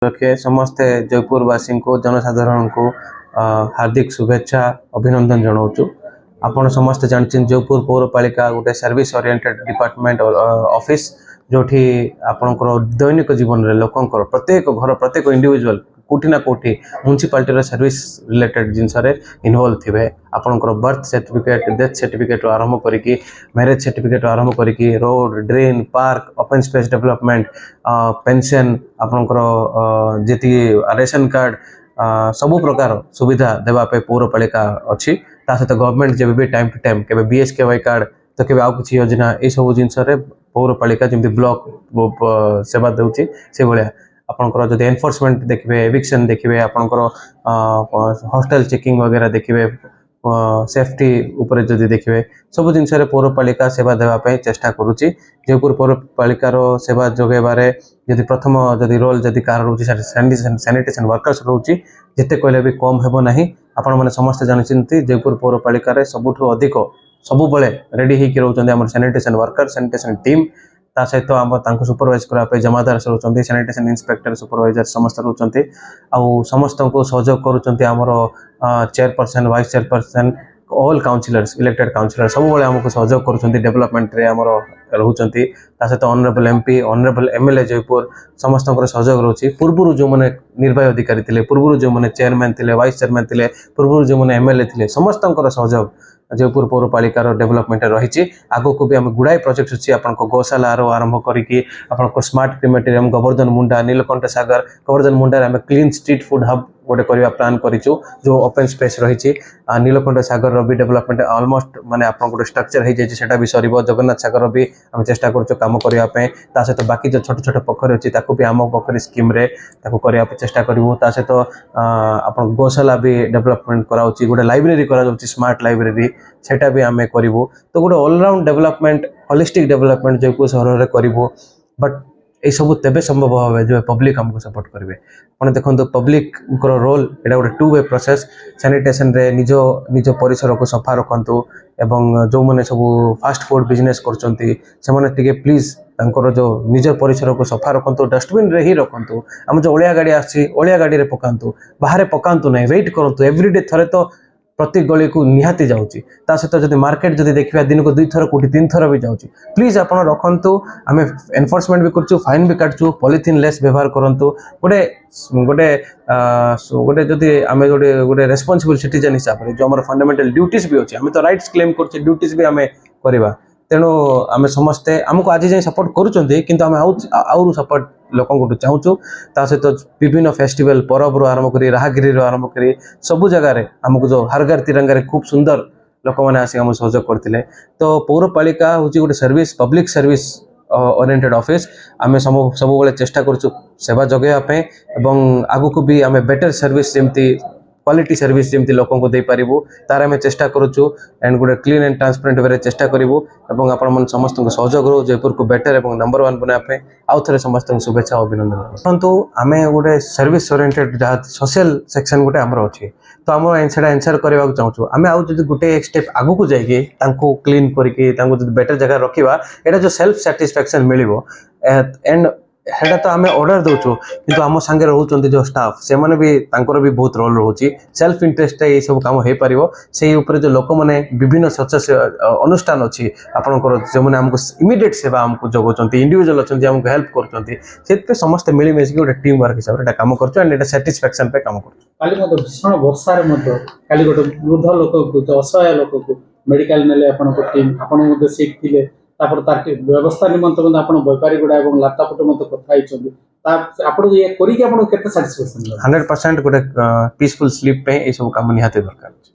रखे समस्ते जयपुरवासी को जनसाधारण को हार्दिक शुभेच्छा अभिनंदन जनाऊँ। आपण समस्ते जानते जयपुर पौरपालिका गोटे सर्विस ओरिएंटेड डिपार्टमेंट ऑफिस जो आपणकर दैनिक जीवन में लोकंर प्रत्येक घर प्रत्येक इंडिविजुअल कोठी ना कोठी म्युनिसिपालिटी सर्विस रिलेटेड जिनस इनवॉल्व थे। आपणकर बर्थ सर्टिफिकेट डेथ सर्टिफिकेट आरंभ करिकी मैरेज सर्टिफिकेट आरंभ करिकी road drain park open space development pension आपणकर जी रेशन कार्ड सबु प्रकार सुविधा देवाई पौरपालिका अच्छी। सहित गवर्नमेंट जब भी टाइम टू टाइम के BSKY कार्ड तो के आउ कि योजना ये सब जिनस पौरपालिका जमी ब्लॉक सेवा दूसरी से भाया आपंकर जब एनफोर्समेंट देखिए एविक्शन देखिए आपंकर हॉस्टल चेकिंग वगैरह देखिए सेफ्टी उपरे जदि देखिए सब जिनस पौरपालिका सेवा देवाई चेष्टा करुच्ची। जयपुर पौरपालिकार सेवा जोगेबारे जदि प्रथम जदि रोल जदि कार रोचे सैनिटेशन वर्कर्स रोचे जिते कहले भी कम हेबो नहीं। आपण मैंने समस्त जानते जयपुर पौरपालिकार सबुठ अधिक सबुबले रेडी होकर रोचंदी आम सैनिटेशन वर्कर सैनिटेशन टीम ता सहित आम सुपरवाइज करने जमादार रोचंदी सैनिटेशन इंस्पेक्टर सुपरवाइजर समस्त रोचंती आउ समस्त को सहयोग करुचंती आमर chairperson vice chairperson all councillors elected councillor सब बड़े आमको सहयोग करुचंती डेवलपमेंट रे आमर रोचंती ता सहित honourable MP honourable MLA Jaipur समस्त सहयोग रोची। पूर्व जो मैंने निर्वाही अधिकारी थे पूर्व जो मैंने चेयरमैन थे वाइस चेयरमैन थे पूर्व जो मैंने MLA थे समस्त सहयोग जयपुर पौरपालिकार डेवलपमेंट रही। आगो को भी आम गुड़ाए प्रोजेक्ट अच्छी आप गौशाला आरंभ करके स्मार्ट क्रिमेटोरियम गोवर्धन मुंडा नीलकंठ सागर गोवर्धन मुंडा आम क्लीन स्ट्रीट फूड हब गोटे करने प्लान करूँ जो ओपन स्पेस रही। नीलकंठ सागर भी डेवलपमेंट ऑलमोस्ट माने आप गोटे स्ट्रक्चर हो जाए भी सर जगन्नाथ सागर भी आम चेष्टा करूँ कम करने सहित बाकी जो छोट छोट पोखरी अच्छी भी आम पोखरी स्कीम करने चेष्टा करूँ। सहित आप गौशाला भी डेवलपमेंट कराऊँ गोटे लाइब्रेरी करा स्मार्ट लाइब्रेरी सेटा भी आम करूँ। तो गोटे all round development holistic development Jaipur सहर में करूँ। बट ये सब तेबे संभव हे जो पब्लिक हमको सपोर्ट करेंगे। आपने देखो पब्लिक रोल ये गोटे 2 वे प्रोसेस सैनिटेशन रे निज निज परिसर को सफा रखु एवं जो मैंने सब फास्ट फूड बिजनेस करके प्लीज तांकर जो निज परिसर को सफा रखु डस्टबिन रे ही रखु। आम जो ओलिया गाड़ी आलिया गाड़ी पकातु बाहर पकातु ना वेट करूँ एवरीडे थे तो प्रति गली को निहाती जाऊँगी। सहित जब मार्केट जब देखा दिन को 2 थर कोटी 3 थर भी जाऊँगी प्लीज आप रखु। आम एनफोर्समेंट भी करूँ फाइन भी काटू पॉलिथिन लेस व्यवहार करूँ गोटे गोटे गोटे जदि आम गोटे गोटे रेस्पॉन्सिबल सिटीजन हिसाब से जो आम फंडामेंटल ड्यूटीज भी अच्छे आम तो राइट्स क्लेम कर ड्यूटीज भी आम करवा। तेणु आम समस्ते आमको आज जाए सपोर्ट करूँ आउ सपोर्ट लोक चाहूँ। सहित विभिन्न फेस्टिवल परब आरंभ कर राहगिरी आरंभ कर सबु जगार आमको जो हरगार तिरंगारे खूब सुंदर लोक मैंने आसिक आम सहयोग करते। तो पौरपालिका हूँ गोटे service public service oriented office आम सब चेष्टा करूँ सेवा जगैवाई एवं आगु को भी आम बेटर सर्विस जमती क्वालिटी सर्विस जमती लोक को दे पारिबु तार आम चेष्टा करूँ एंड गोटे क्लीन एंड ट्रांसपेरेंट वे चेष्टा करूँ एवं आपण समस्त सहयोग रो जयपुर को बेटर एवं नंबर 1 बनाया आउ थे समस्त शुभेच्छा अभिनंदन परंतु आम गोटे सर्विस ओरिएंटेड जहाँ सोशल सेक्शन गोटे आमर अच्छे तो आम से आंसर करने चाहूँ। आम आउ जो गोटे एक स्टेप आगू को जाइए क्लीन करके बेटर जगह रखा यहाँ जो सेल्फ सैटिस्फैक्शन मिल एंड हेटा तो आम ऑर्डर दौचु किंतु आम सांगे रोचंती जो स्टाफ से माने भी तांकर भी बहुत रोल रोची सेल्फ इंटरेस्ट ये सब काम हो पारिबो से ऊपर जो लोक माने विभिन्न अनुष्ठान अच्छी आपनकर जो माने हमको इमीडिएट सेवा हमको जगोचंती इंडिविजुअल अच्छी हमको हेल्प करचंती से समस्त मिली मिसी गोटे टीम वर्क हिसाब से काम करछु एंड एटा सैटिस्फैक्शन पे काम करछु। काली मत भीषण वर्षा रे मत काली गोटे वृद्ध लोक को जो असहाय लोक को मेडिकल नेले आपनकर टीम आपन मते सीट थिले तापर तार व्यवस्था निमंत आप व्यापारी गुड़ा लैपटॉप मत कथा आप ये करी 100% गोटे पीसफुल स्लीप पे ये सब काम निहाती दरकार।